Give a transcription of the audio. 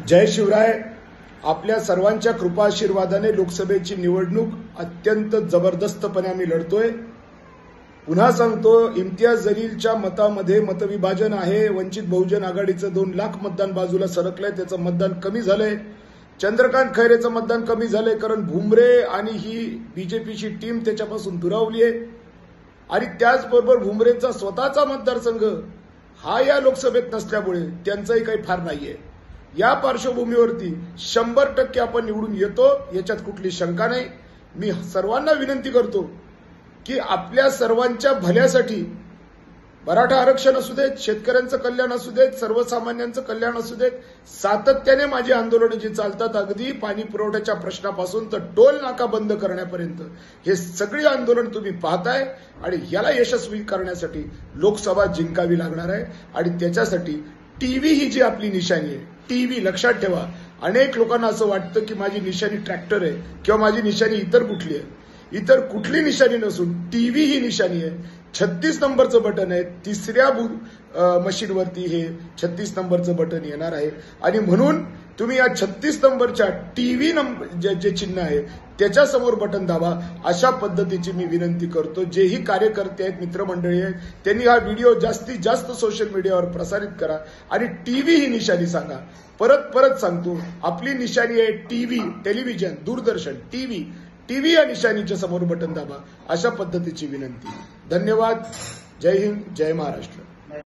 जय शिवराय। आपल्या सर्वांच्या कृपाआशीर्वादाने लोकसभेची निवडणूक अत्यंत जबरदस्तपणे आम्ही लढतोय। पुन्हा सांगतो, इम्तियाज जलीलच्या मतामध्ये मतविभाजन आहे। वंचित बहुजन आघाडीचं 2 लाख मतदान बाजूला सरकलंय, त्याचं मतदान कमी झालंय। चंद्रकांत खैरेचं मतदान कमी झालंय, कारण भुमरे आणि ही बीजेपीची टीम त्याच्यापासून दुरावली आहे। आणि त्याचबरोबर भुमरेंचा स्वतःचा मतदारसंघ हा या लोकसभेत नसल्यामुळे त्यांचंही काही फार नाहीये। या पार्श्वभूमीवरती 100% आपण निवडून येतो, याच्यात कुठली शंका नाही। मी सर्वांना विनंती करतो की आपल्या सर्वांच्या भल्यासाठी मराठा आरक्षण असू देत, शेतकऱ्यांचं कल्याण असू देत, सर्वसामान्यांचं कल्याण असू देत, सातत्याने माझी आंदोलनं जी चालतात, अगदी पाणी पुरवठ्याच्या प्रश्नापासून तर टोल नाका बंद करण्यापर्यंत हे सगळी आंदोलन तुम्ही पाहताय। आणि याला यशस्वी करण्यासाठी लोकसभा जिंकावी लागणार आहे। आणि त्याच्यासाठी टीव्ही ही जी आपली निशाणी आहे, टीव्ही लक्षात ठेवा। अनेक लोकांना असं वाटतं की माझी निशाणी ट्रॅक्टर आहे किंवा माझी निशाणी इतर कुठली आहे। इतर कुठली निशाणी नसून टीव्ही ही निशाणी आहे। 36 नंबरचं बटन आहे, तिसऱ्या मशीनवरती हे 36 नंबरचं बटन येणार आहे। आणि म्हणून तुम्ही या 36 नंबरच्या टीव्ही जे चिन्ह आहे त्याच्यासमोर बटन दाबा, अशा पद्धतीची मी विनंती करतो। जेही कार्यकर्ते आहेत, मित्रमंडळी आहेत, त्यांनी हा व्हिडिओ जास्तीत जास्त सोशल मीडियावर प्रसारित करा आणि टीव्ही ही निशाणी सांगा। परत सांगतो, आपली निशाणी आहे टीव्ही, टेलिव्हिजन, दूरदर्शन, टीव्ही या निशाणीच्या समोर बटन दाबा, अशा पद्धतीची विनंती। धन्यवाद। जय हिंद, जय महाराष्ट्र।